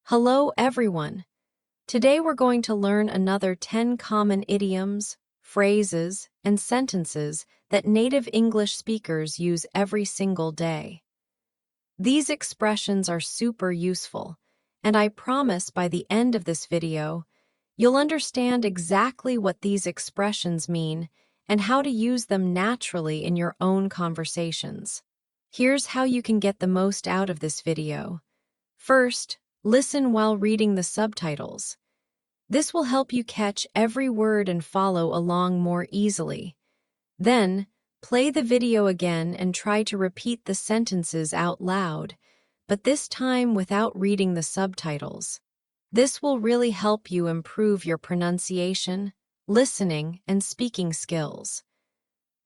Hello, everyone. Today we're going to learn another 10 common idioms, phrases, and sentences that native English speakers use every single day. These expressions are super useful, and I promise by the end of this video, you'll understand exactly what these expressions mean and how to use them naturally in your own conversations. Here's how you can get the most out of this video. First, listen while reading the subtitles. This will help you catch every word and follow along more easily. Then, play the video again and try to repeat the sentences out loud, but this time without reading the subtitles. This will really help you improve your pronunciation, listening, and speaking skills.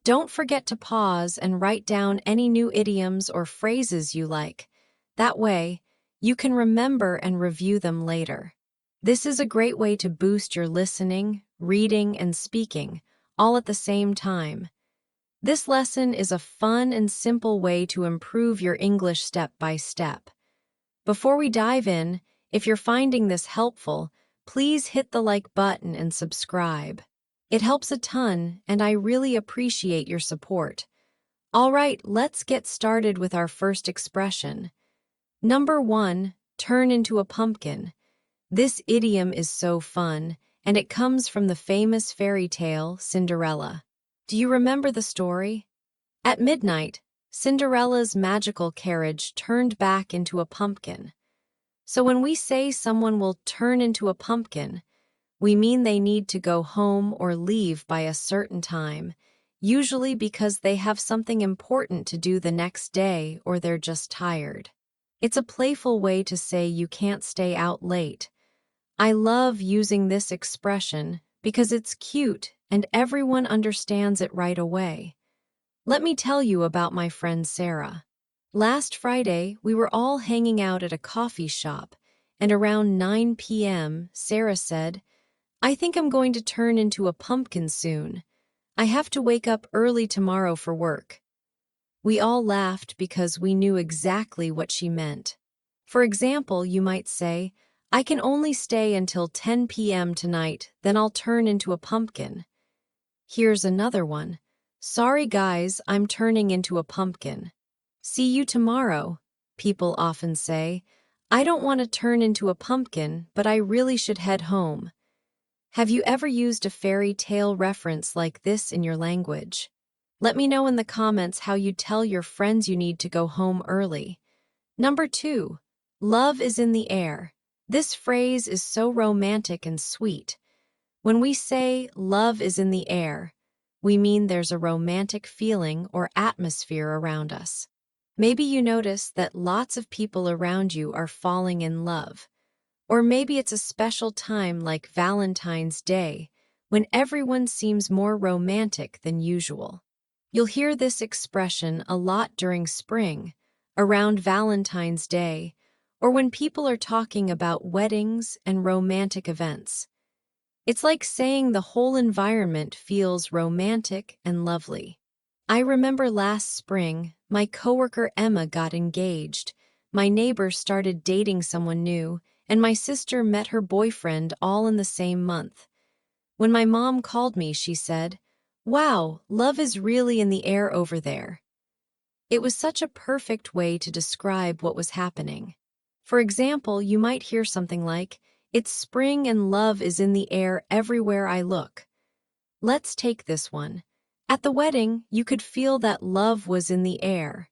Don't forget to pause and write down any new idioms or phrases you like. That way, you can remember and review them later. This is a great way to boost your listening, reading, and speaking, all at the same time. This lesson is a fun and simple way to improve your English step by step. Before we dive in, if you're finding this helpful, please hit the like button and subscribe. It helps a ton, and I really appreciate your support. All right, let's get started with our first expression. Number 1, turn into a pumpkin. This idiom is so fun, and it comes from the famous fairy tale, Cinderella. Do you remember the story? At midnight, Cinderella's magical carriage turned back into a pumpkin. So when we say someone will turn into a pumpkin, we mean they need to go home or leave by a certain time, usually because they have something important to do the next day or they're just tired. It's a playful way to say you can't stay out late. I love using this expression because it's cute and everyone understands it right away. Let me tell you about my friend Sarah. Last Friday, we were all hanging out at a coffee shop, and around 9 p.m., Sarah said, "I think I'm going to turn into a pumpkin soon. I have to wake up early tomorrow for work." We all laughed because we knew exactly what she meant. For example, you might say, "I can only stay until 10 p.m. tonight, then I'll turn into a pumpkin." Here's another one. "Sorry guys, I'm turning into a pumpkin." "See you tomorrow," people often say. "I don't want to turn into a pumpkin, but I really should head home." Have you ever used a fairy tale reference like this in your language? Let me know in the comments how you tell your friends you need to go home early. Number 2, love is in the air. This phrase is so romantic and sweet. When we say love is in the air, we mean there's a romantic feeling or atmosphere around us. Maybe you notice that lots of people around you are falling in love. Or maybe it's a special time like Valentine's Day, when everyone seems more romantic than usual. You'll hear this expression a lot during spring, around Valentine's Day, or when people are talking about weddings and romantic events. It's like saying the whole environment feels romantic and lovely. I remember last spring, my coworker Emma got engaged, my neighbor started dating someone new, and my sister met her boyfriend all in the same month. When my mom called me, she said, "Wow, love is really in the air over there." It was such a perfect way to describe what was happening. For example, you might hear something like, "It's spring and love is in the air everywhere I look." Let's take this one. At the wedding, you could feel that love was in the air.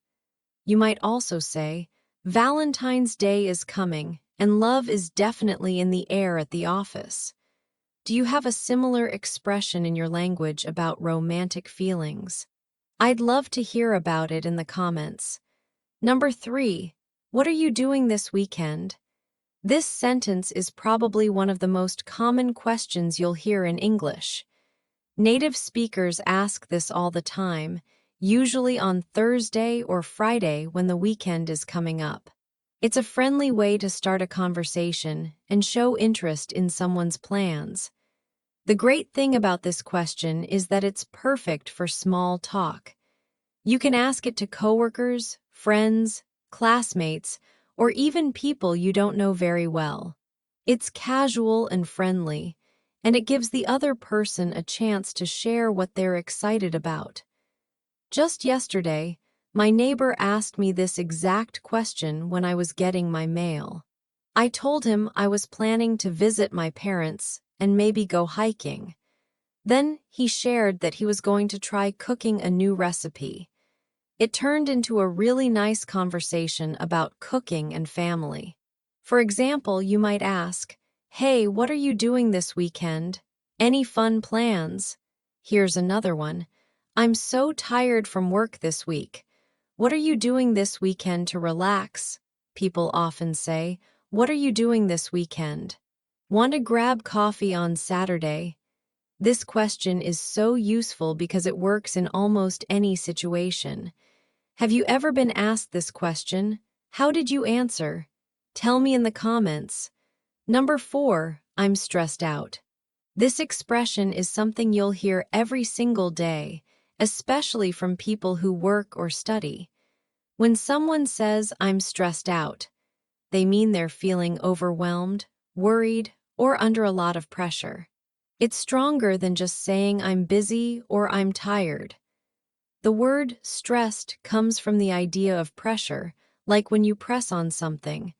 You might also say, "Valentine's Day is coming, and love is definitely in the air at the office." Do you have a similar expression in your language about romantic feelings? I'd love to hear about it in the comments. Number 3, what are you doing this weekend? This sentence is probably one of the most common questions you'll hear in English. Native speakers ask this all the time, usually on Thursday or Friday when the weekend is coming up. It's a friendly way to start a conversation and show interest in someone's plans. The great thing about this question is that it's perfect for small talk. You can ask it to coworkers, friends, classmates, or even people you don't know very well. It's casual and friendly, and it gives the other person a chance to share what they're excited about. Just yesterday, my neighbor asked me this exact question when I was getting my mail. I told him I was planning to visit my parents and maybe go hiking. Then he shared that he was going to try cooking a new recipe. It turned into a really nice conversation about cooking and family. For example, you might ask, "Hey, what are you doing this weekend? Any fun plans?" Here's another one. "I'm so tired from work this week. What are you doing this weekend to relax?" People often say, "What are you doing this weekend? Want to grab coffee on Saturday?" This question is so useful because it works in almost any situation. Have you ever been asked this question? How did you answer? Tell me in the comments. Number 4, I'm stressed out. This expression is something you'll hear every single day, especially from people who work or study. When someone says, "I'm stressed out," they mean they're feeling overwhelmed, worried, or under a lot of pressure. It's stronger than just saying "I'm busy" or "I'm tired." The word stressed comes from the idea of pressure, like when you press on something.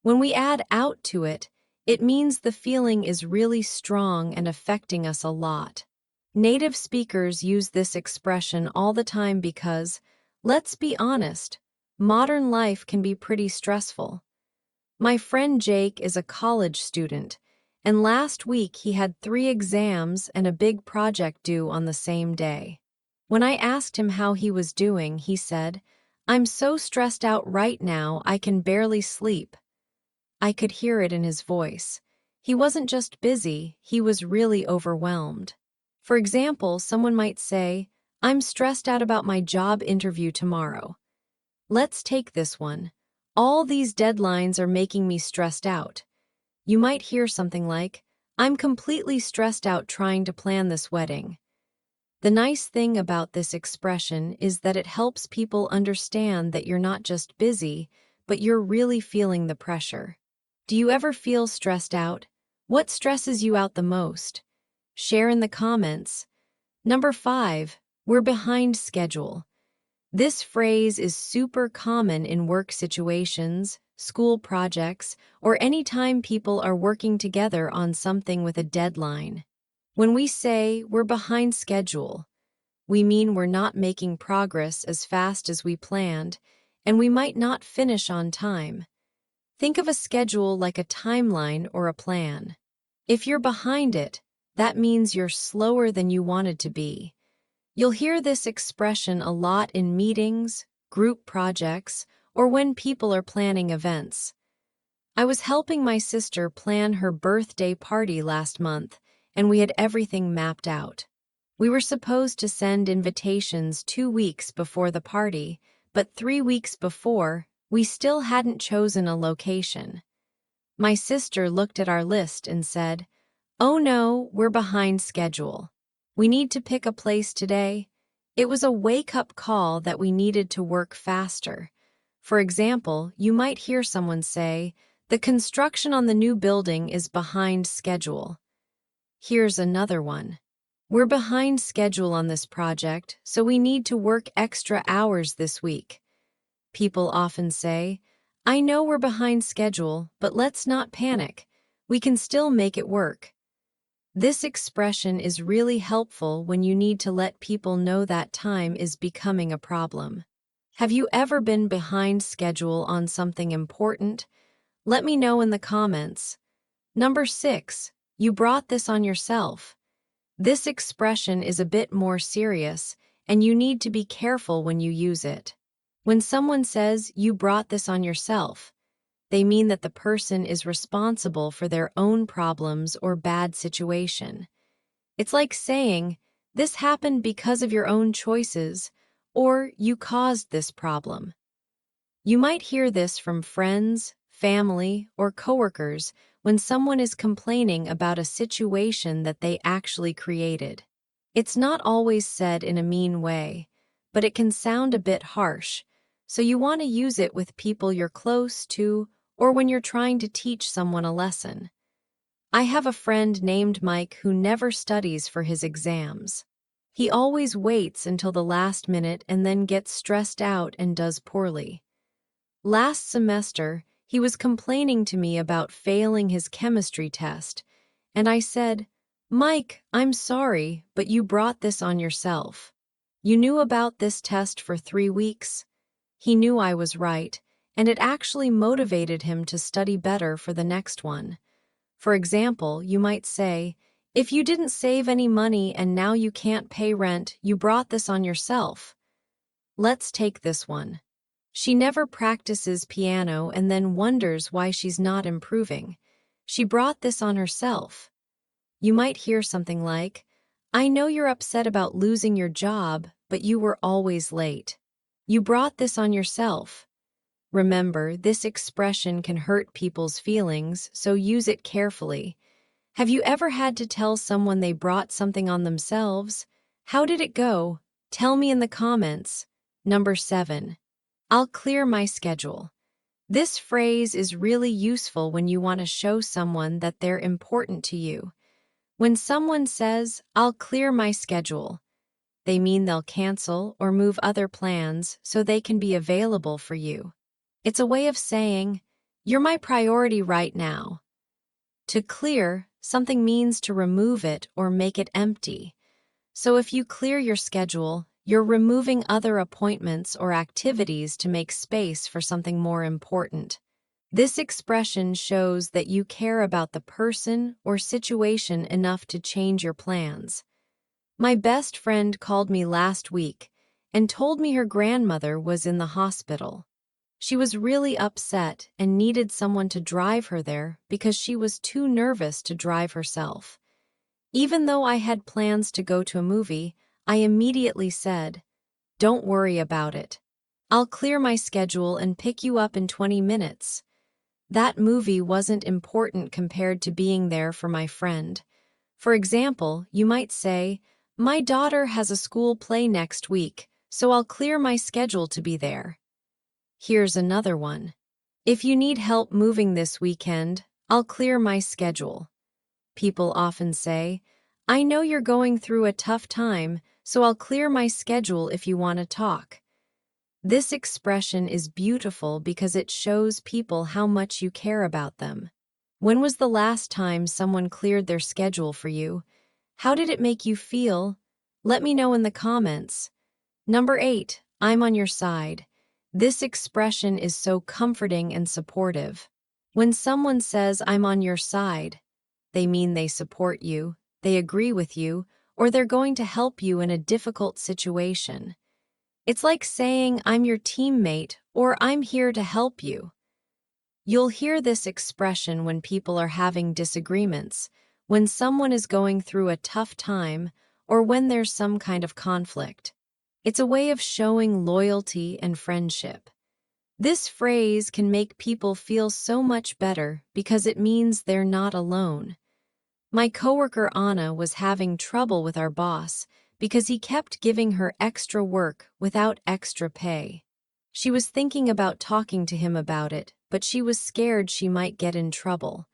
When we add out to it, it means the feeling is really strong and affecting us a lot. Native speakers use this expression all the time because, let's be honest, modern life can be pretty stressful. My friend Jake is a college student, and last week he had 3 exams and a big project due on the same day. When I asked him how he was doing, he said, "I'm so stressed out right now I can barely sleep." I could hear it in his voice. He wasn't just busy, he was really overwhelmed. For example, someone might say, "I'm stressed out about my job interview tomorrow." Let's take this one. "All these deadlines are making me stressed out." You might hear something like, "I'm completely stressed out trying to plan this wedding." The nice thing about this expression is that it helps people understand that you're not just busy, but you're really feeling the pressure. Do you ever feel stressed out? What stresses you out the most? Share in the comments. Number 5, we're behind schedule. This phrase is super common in work situations, school projects, or any time people are working together on something with a deadline. When we say we're behind schedule, we mean we're not making progress as fast as we planned, and we might not finish on time. Think of a schedule like a timeline or a plan. If you're behind it, that means you're slower than you wanted to be. You'll hear this expression a lot in meetings, group projects, or when people are planning events. I was helping my sister plan her birthday party last month, and we had everything mapped out. We were supposed to send invitations 2 weeks before the party, but 3 weeks before, we still hadn't chosen a location. My sister looked at our list and said, "Oh no, we're behind schedule. We need to pick a place today." It was a wake-up call that we needed to work faster. For example, you might hear someone say, "The construction on the new building is behind schedule." Here's another one. "We're behind schedule on this project, so we need to work extra hours this week." People often say, "I know we're behind schedule, but let's not panic. We can still make it work." This expression is really helpful when you need to let people know that time is becoming a problem. Have you ever been behind schedule on something important? Let me know in the comments. Number 6, you brought this on yourself. This expression is a bit more serious, and you need to be careful when you use it. When someone says, "You brought this on yourself," they mean that the person is responsible for their own problems or bad situation. It's like saying, "This happened because of your own choices," or "You caused this problem." You might hear this from friends, family, or coworkers when someone is complaining about a situation that they actually created. It's not always said in a mean way, but it can sound a bit harsh, so you want to use it with people you're close to or when you're trying to teach someone a lesson. I have a friend named Mike who never studies for his exams. He always waits until the last minute and then gets stressed out and does poorly. Last semester, he was complaining to me about failing his chemistry test, and I said, "Mike, I'm sorry, but you brought this on yourself. You knew about this test for 3 weeks." He knew I was right, and it actually motivated him to study better for the next one. For example, you might say, "If you didn't save any money and now you can't pay rent, you brought this on yourself." Let's take this one. She never practices piano and then wonders why she's not improving. She brought this on herself. You might hear something like, "I know you're upset about losing your job, but you were always late. You brought this on yourself." Remember, this expression can hurt people's feelings, so use it carefully. Have you ever had to tell someone they brought something on themselves? How did it go? Tell me in the comments. Number 7. I'll clear my schedule. This phrase is really useful when you want to show someone that they're important to you. When someone says, "I'll clear my schedule," they mean they'll cancel or move other plans so they can be available for you. It's a way of saying, "You're my priority right now." To clear something means to remove it or make it empty. So if you clear your schedule, you're removing other appointments or activities to make space for something more important. This expression shows that you care about the person or situation enough to change your plans. My best friend called me last week and told me her grandmother was in the hospital. She was really upset and needed someone to drive her there because she was too nervous to drive herself. Even though I had plans to go to a movie, I immediately said, "Don't worry about it. I'll clear my schedule and pick you up in 20 minutes." That movie wasn't important compared to being there for my friend. For example, you might say, "My daughter has a school play next week, so I'll clear my schedule to be there." Here's another one. "If you need help moving this weekend, I'll clear my schedule." People often say, "I know you're going through a tough time, so I'll clear my schedule if you want to talk." This expression is beautiful because it shows people how much you care about them. When was the last time someone cleared their schedule for you? How did it make you feel? Let me know in the comments. Number 8, I'm on your side. This expression is so comforting and supportive. When someone says, "I'm on your side," they mean they support you, they agree with you, or they're going to help you in a difficult situation. It's like saying, "I'm your teammate," or "I'm here to help you." You'll hear this expression when people are having disagreements, when someone is going through a tough time, or when there's some kind of conflict. It's a way of showing loyalty and friendship. This phrase can make people feel so much better because it means they're not alone. My coworker Anna was having trouble with our boss because he kept giving her extra work without extra pay. She was thinking about talking to him about it, but she was scared she might get in trouble.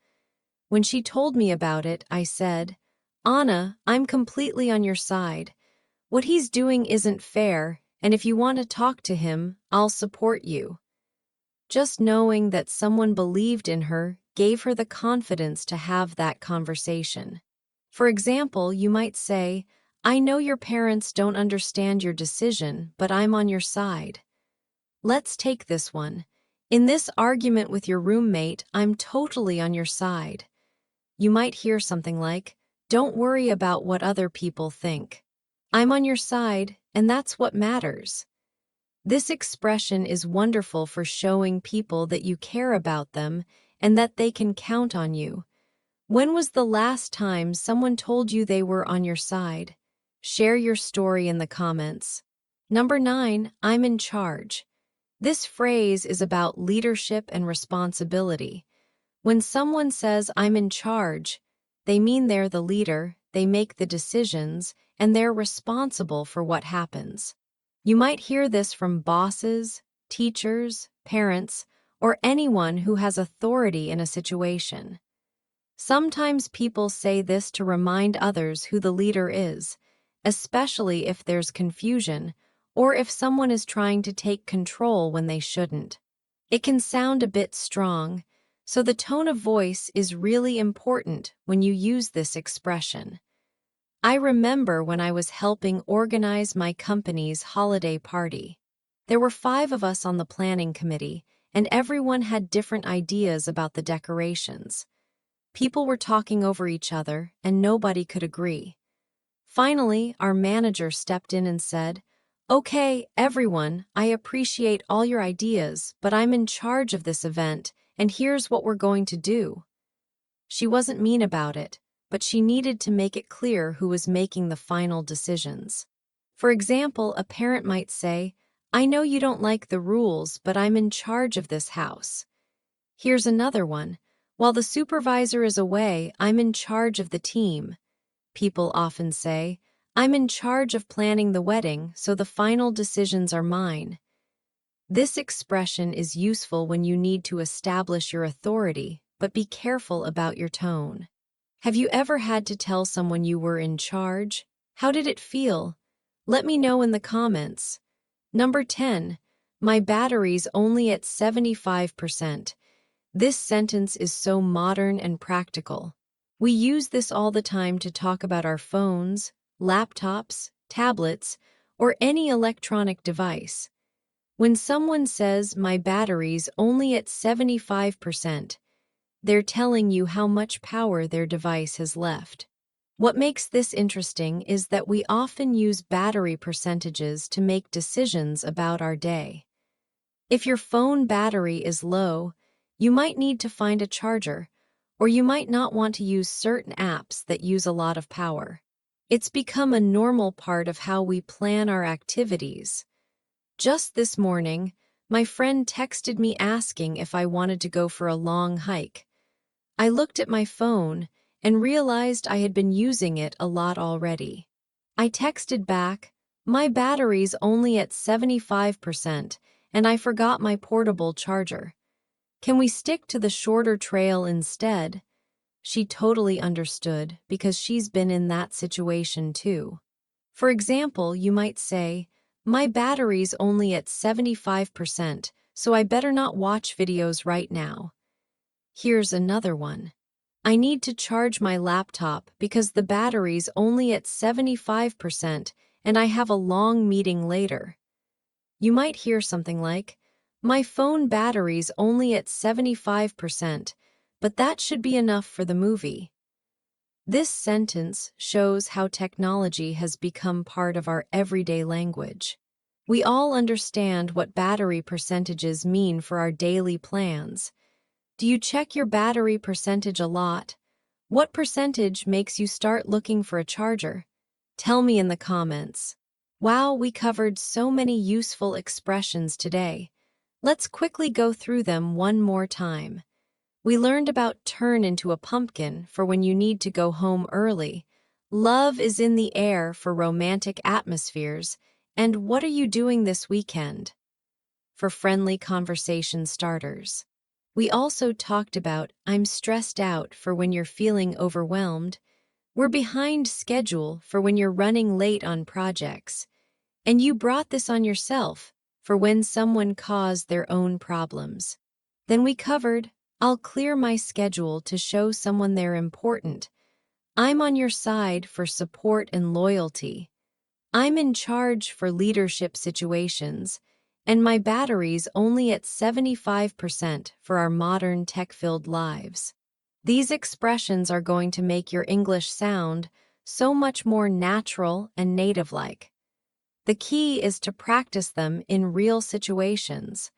When she told me about it, I said, "Anna, I'm completely on your side. What he's doing isn't fair, and if you want to talk to him, I'll support you." Just knowing that someone believed in her gave her the confidence to have that conversation. For example, you might say, "I know your parents don't understand your decision, but I'm on your side." Let's take this one. "In this argument with your roommate, I'm totally on your side." You might hear something like, "Don't worry about what other people think. I'm on your side, and that's what matters." This expression is wonderful for showing people that you care about them and that they can count on you. When was the last time someone told you they were on your side? Share your story in the comments. Number 9, I'm in charge. This phrase is about leadership and responsibility. When someone says, "I'm in charge," they mean they're the leader, they make the decisions, and they're responsible for what happens. You might hear this from bosses, teachers, parents, or anyone who has authority in a situation. Sometimes people say this to remind others who the leader is, especially if there's confusion or if someone is trying to take control when they shouldn't. It can sound a bit strong, so the tone of voice is really important when you use this expression. I remember when I was helping organize my company's holiday party. There were 5 of us on the planning committee, and everyone had different ideas about the decorations. People were talking over each other, and nobody could agree. Finally, our manager stepped in and said, "Okay, everyone, I appreciate all your ideas, but I'm in charge of this event, and here's what we're going to do." She wasn't mean about it, but she needed to make it clear who was making the final decisions. For example, a parent might say, "I know you don't like the rules, but I'm in charge of this house." Here's another one. "While the supervisor is away, I'm in charge of the team." People often say, "I'm in charge of planning the wedding, so the final decisions are mine." This expression is useful when you need to establish your authority, but be careful about your tone. Have you ever had to tell someone you were in charge? How did it feel? Let me know in the comments. Number 10. My battery's only at 75%. This sentence is so modern and practical. We use this all the time to talk about our phones, laptops, tablets, or any electronic device. When someone says, "My battery's only at 75%, they're telling you how much power their device has left. What makes this interesting is that we often use battery percentages to make decisions about our day. If your phone battery is low, you might need to find a charger, or you might not want to use certain apps that use a lot of power. It's become a normal part of how we plan our activities. Just this morning, my friend texted me asking if I wanted to go for a long hike. I looked at my phone and realized I had been using it a lot already. I texted back, "My battery's only at 75%, and I forgot my portable charger. Can we stick to the shorter trail instead?" She totally understood because she's been in that situation too. For example, you might say, "My battery's only at 75%, so I better not watch videos right now." Here's another one. "I need to charge my laptop because the battery's only at 75% and I have a long meeting later." You might hear something like, "My phone battery's only at 75%, but that should be enough for the movie." This sentence shows how technology has become part of our everyday language. We all understand what battery percentages mean for our daily plans. Do you check your battery percentage a lot? What percentage makes you start looking for a charger? Tell me in the comments. Wow, we covered so many useful expressions today. Let's quickly go through them one more time. We learned about turn into a pumpkin for when you need to go home early, love is in the air for romantic atmospheres, and what are you doing this weekend? For friendly conversation starters. We also talked about I'm stressed out for when you're feeling overwhelmed, we're behind schedule for when you're running late on projects, and you brought this on yourself for when someone caused their own problems. Then we covered I'll clear my schedule to show someone they're important. I'm on your side for support and loyalty. I'm in charge for leadership situations, and my battery's only at 75% for our modern tech-filled lives. These expressions are going to make your English sound so much more natural and native-like. The key is to practice them in real situations.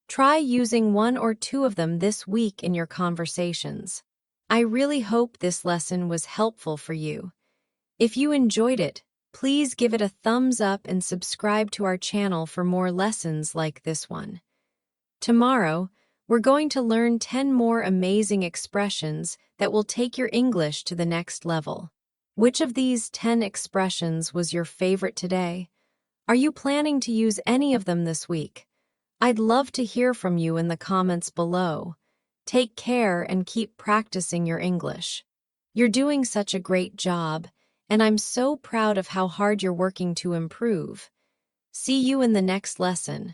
Try using 1 or 2 of them this week in your conversations. I really hope this lesson was helpful for you. If you enjoyed it, please give it a thumbs up and subscribe to our channel for more lessons like this one. Tomorrow, we're going to learn 10 more amazing expressions that will take your English to the next level. Which of these 10 expressions was your favorite today? Are you planning to use any of them this week? I'd love to hear from you in the comments below. Take care and keep practicing your English. You're doing such a great job, and I'm so proud of how hard you're working to improve. See you in the next lesson.